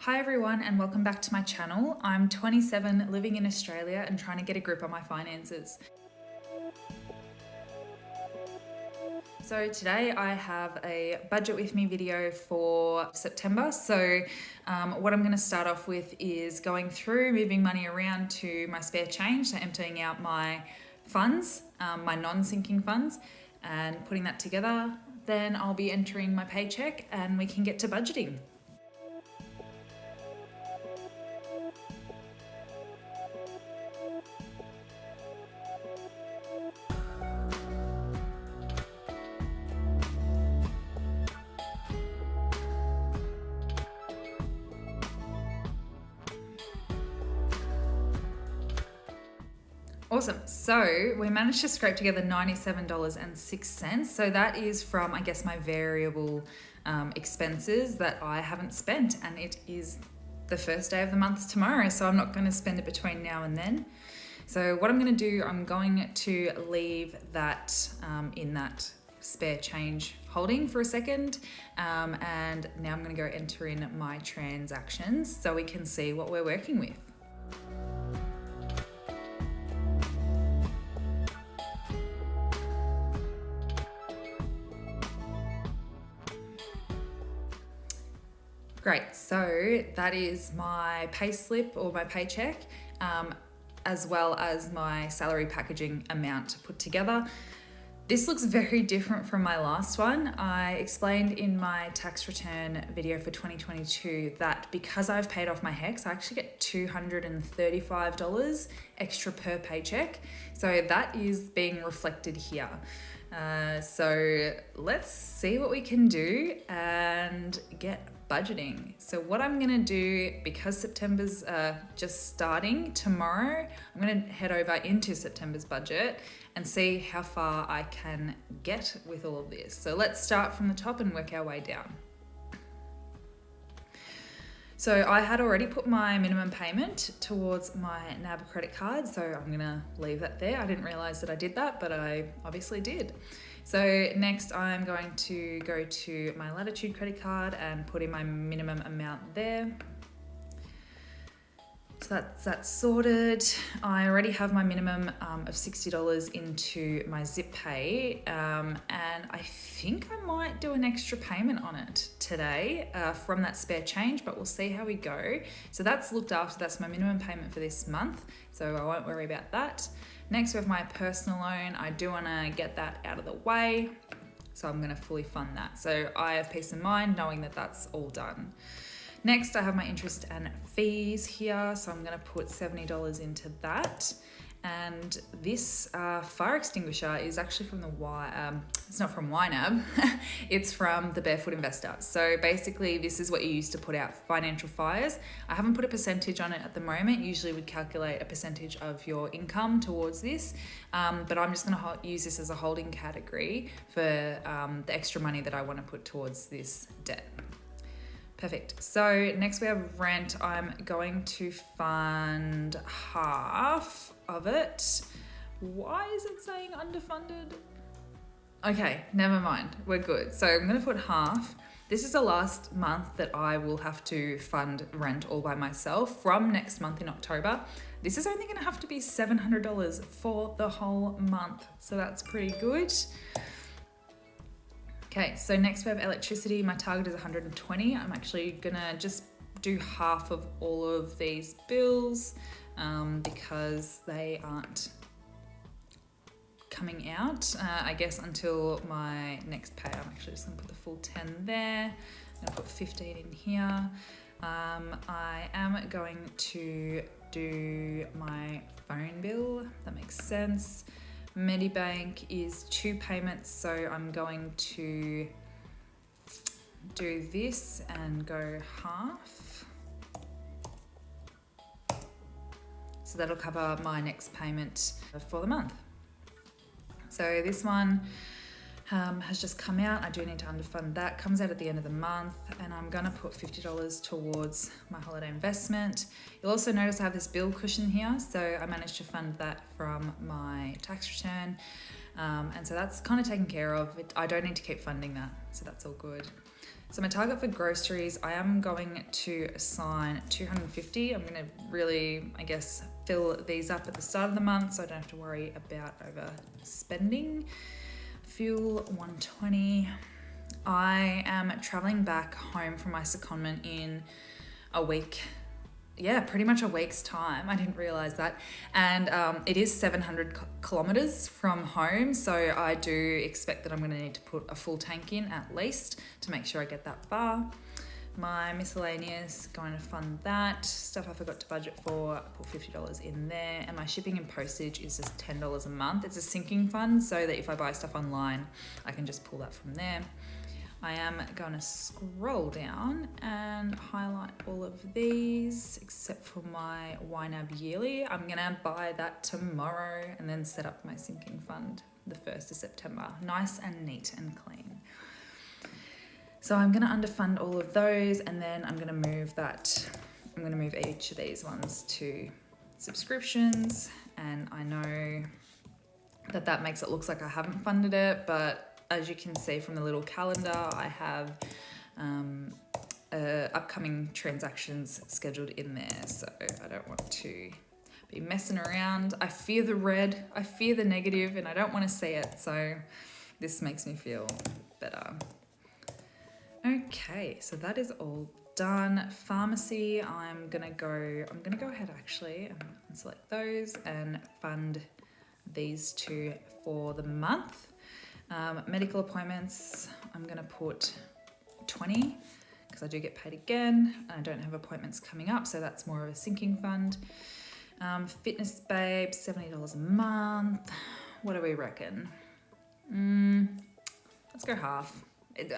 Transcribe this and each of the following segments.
Hi everyone and welcome back to my channel. I'm 27, living in Australia and trying to get a grip on my finances. So today I have a budget with me video for September. So what I'm going to start off with is going through moving money around to my spare change, so emptying out my funds, my non-sinking funds, and putting that together. Then I'll be entering my paycheck and we can get to budgeting. Awesome. So we managed to scrape together $97.06. So that is from, I guess, my variable expenses that I haven't spent. And it is the first day of the month tomorrow. So I'm not going to spend it between now and then. So what I'm going to do, I'm going to leave that in that spare change holding for a second. And now I'm going to go enter in my transactions so we can see what we're working with. Great, so that is my pay slip or my paycheck, as well as my salary packaging amount put together. This looks very different from my last one. I explained in my tax return video for 2022 that because I've paid off my HECS, I actually get $235 extra per paycheck. So that is being reflected here. So let's see what we can do and get budgeting. So what I'm gonna do, because September's just starting tomorrow, I'm gonna head over into September's budget and see how far I can get with all of this. So let's start from the top and work our way down. So I had already put my minimum payment towards my YNAB credit card, so I'm gonna leave that there. I didn't realize that I did that, but I obviously did. So next I'm going to go to my Latitude credit card and put in my minimum amount there. So that's sorted. I already have my minimum of $60 into my Zip Pay, and I think I might do an extra payment on it today from that spare change, but we'll see how we go. So that's looked after. That's my minimum payment for this month, so I won't worry about that. Next we have my personal loan. I do want to get that out of the way, so I'm going to fully fund that. So I have peace of mind knowing that that's all done. Next, I have my interest and fees here, so I'm going to put $70 into that. And this fire extinguisher is actually from it's not from YNAB, it's from the Barefoot Investor. So basically, this is what you use to put out financial fires. I haven't put a percentage on it at the moment. Usually we'd calculate a percentage of your income towards this, but I'm just going to use this as a holding category for the extra money that I want to put towards this debt. Perfect. So next we have rent. I'm going to fund half of it. Why is it saying underfunded? Okay, never mind. We're good. So I'm going to put half. This is the last month that I will have to fund rent all by myself from next month in October. This is only going to have to be $700 for the whole month. So that's pretty good. Okay, so next we have electricity. My target is 120. I'm actually gonna just do half of all of these bills because they aren't coming out, I guess, until my next pay. I'm actually just gonna put the full 10 there. I'm gonna put 15 in here. I am going to do my phone bill. That makes sense. Medibank is 2 payments, so I'm going to do this and go half. So that'll cover my next payment for the month. So this one has just come out. I do need to underfund that. Comes out at the end of the month, and I'm gonna put $50 towards my holiday investment. You'll also notice I have this bill cushion here, so I managed to fund that from my tax return, and so that's kind of taken care of. I don't need to keep funding that, so that's all good. So my target for groceries, I am going to assign 250. I'm going to really, I guess, fill these up at the start of the month so I don't have to worry about overspending. Fuel, 120. I am traveling back home from my secondment in a week. Yeah, pretty much a week's time. I didn't realize that. And it is 700 kilometers from home. So I do expect that I'm going to need to put a full tank in at least to make sure I get that far. My miscellaneous, going to fund that. Stuff I forgot to budget for, I put $50 in there. And my shipping and postage is just $10 a month. It's a sinking fund so that if I buy stuff online, I can just pull that from there. I am going to scroll down and highlight all of these except for my YNAB yearly. I'm going to buy that tomorrow and then set up my sinking fund the 1st of September. Nice and neat and clean. So I'm going to underfund all of those and then I'm going to move each of these ones to subscriptions. And I know that makes it look like I haven't funded it, but as you can see from the little calendar, I have upcoming transactions scheduled in there. So I don't want to be messing around. I fear the red, I fear the negative, and I don't want to see it. So this makes me feel better. Okay, so that is all done. Pharmacy, I'm gonna go ahead actually and select those and fund these two for the month. Medical appointments, I'm going to put 20 because I do get paid again and I don't have appointments coming up, so that's more of a sinking fund. Fitness babe, $70 a month. What do we reckon? Let's go half.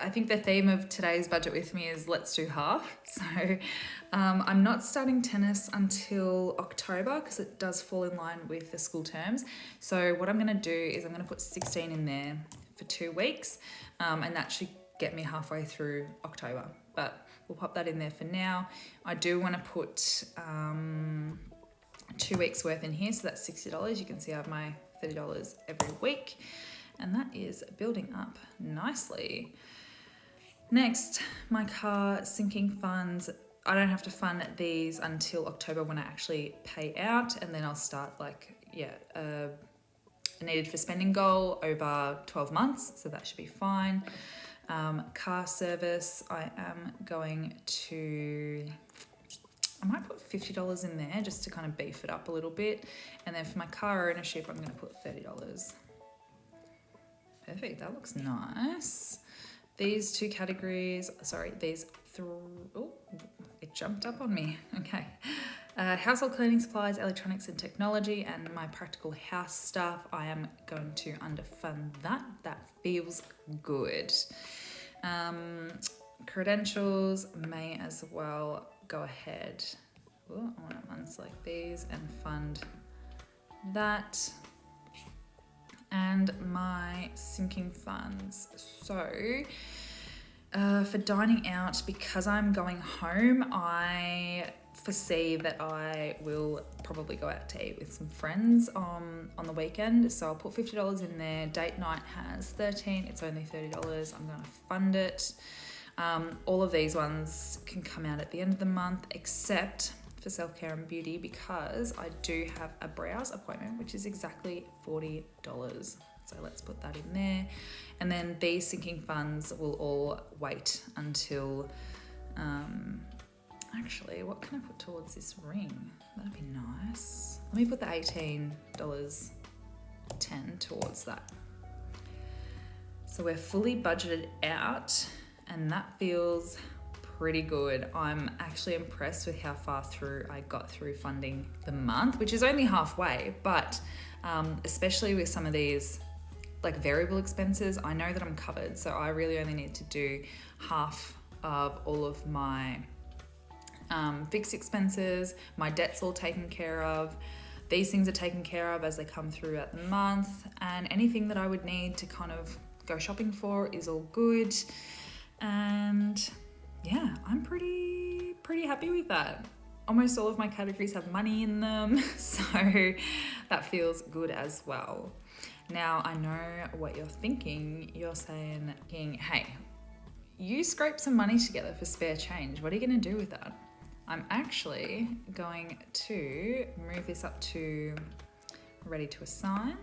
I think the theme of today's budget with me is let's do half. So I'm not starting tennis until October because it does fall in line with the school terms. So what I'm going to do is I'm going to put 16 in there for 2 weeks and that should get me halfway through October. But we'll pop that in there for now. I do want to put 2 weeks worth in here, so that's $60. You can see I have my $30 every week. And that is building up nicely. Next, my car sinking funds. I don't have to fund these until October when I actually pay out, and then I'll start a needed for spending goal over 12 months, so that should be fine. Car service, I am going to, I might put $50 in there just to kind of beef it up a little bit. And then for my car ownership, I'm going to put $30. Perfect, that looks nice. These two categories, oh, it jumped up on me, okay. Household cleaning supplies, electronics and technology, and my practical house stuff, I am going to underfund that. That feels good. Credentials may as well go ahead. Ooh, I want to unselect these and fund that. And my sinking funds. So for dining out, because I'm going home, I foresee that I will probably go out to eat with some friends on the weekend. So I'll put $50 in there. Date night has 13, it's only $30. I'm going to fund it. All of these ones can come out at the end of the month, except for self-care and beauty, because I do have a brows appointment, which is exactly $40. So let's put that in there. And then these sinking funds will all wait until, actually, what can I put towards this ring? That'd be nice. Let me put the $18.10 towards that. So we're fully budgeted out, and that feels pretty good. I'm actually impressed with how far through I got through funding the month, which is only halfway, but especially with some of these like variable expenses, I know that I'm covered. So I really only need to do half of all of my fixed expenses. My debt's all taken care of. These things are taken care of as they come throughout the month, and anything that I would need to kind of go shopping for is all good. And yeah, I'm pretty happy with that. Almost all of my categories have money in them, so that feels good as well. Now, I know what you're thinking. You're saying, hey, you scrape some money together for spare change. What are you going to do with that? I'm actually going to move this up to ready to assign.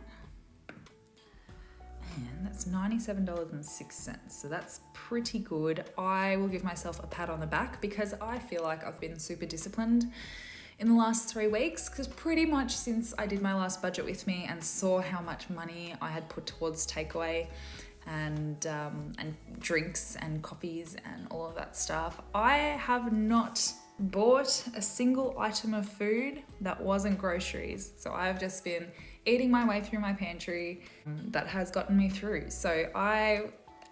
And that's $97.06. So that's pretty good. I will give myself a pat on the back because I feel like I've been super disciplined in the last 3 weeks, because pretty much since I did my last budget with me and saw how much money I had put towards takeaway and drinks and coffees and all of that stuff, I have not bought a single item of food that wasn't groceries. So I've just been eating my way through my pantry. That has gotten me through. So I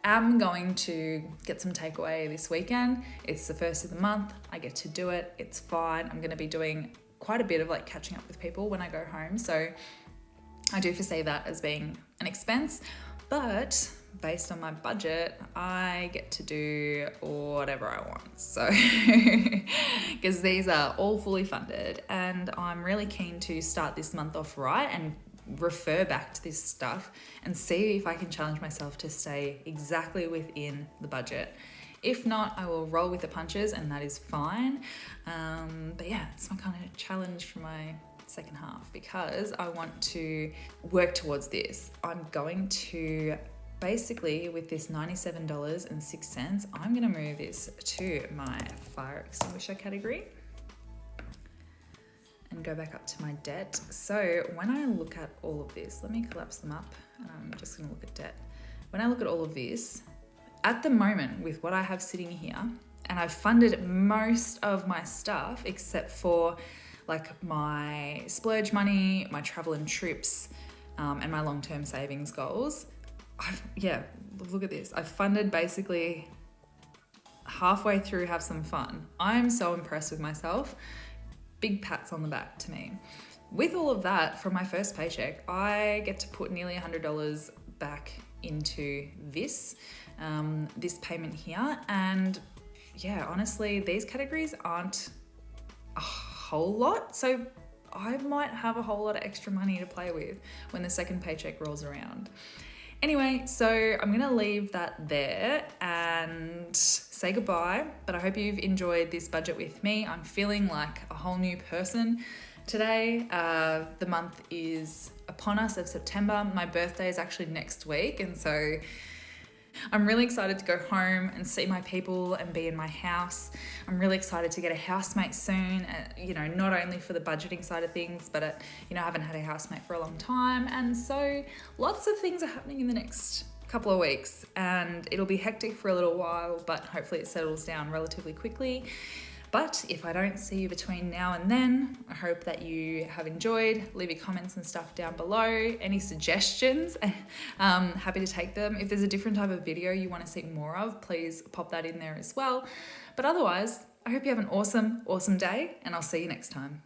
am going to get some takeaway this weekend. It's the first of the month. I get to do it. It's fine. I'm going to be doing quite a bit of like catching up with people when I go home. So I do foresee that as being an expense, but based on my budget, I get to do whatever I want. So, because these are all fully funded, and I'm really keen to start this month off right and refer back to this stuff and see if I can challenge myself to stay exactly within the budget. If not, I will roll with the punches, and that is fine. But yeah, it's my kind of challenge for my second half, because I want to work towards this. I'm going to basically, with this $97.06, I'm going to move this to my fire extinguisher category and go back up to my debt. So when I look at all of this, let me collapse them up, and I'm just going to look at debt. When I look at all of this, at the moment with what I have sitting here, and I've funded most of my stuff except for like my splurge money, my travel and trips, and my long-term savings goals. Look at this. I've funded basically halfway through have some fun. I'm so impressed with myself. Big pats on the back to me. With all of that, from my first paycheck, I get to put nearly $100 back into this payment here. And yeah, honestly, these categories aren't a whole lot. So I might have a whole lot of extra money to play with when the second paycheck rolls around. Anyway, so I'm going to leave that there and say goodbye, but I hope you've enjoyed this budget with me. I'm feeling like a whole new person today. The month is upon us of September. My birthday is actually next week, and so I'm really excited to go home and see my people and be in my house. I'm really excited to get a housemate soon, not only for the budgeting side of things, but I haven't had a housemate for a long time. And so lots of things are happening in the next couple of weeks, and it'll be hectic for a little while, but hopefully it settles down relatively quickly. But if I don't see you between now and then, I hope that you have enjoyed. Leave your comments and stuff down below. Any suggestions, happy to take them. If there's a different type of video you want to see more of, please pop that in there as well. But otherwise, I hope you have an awesome, awesome day, and I'll see you next time.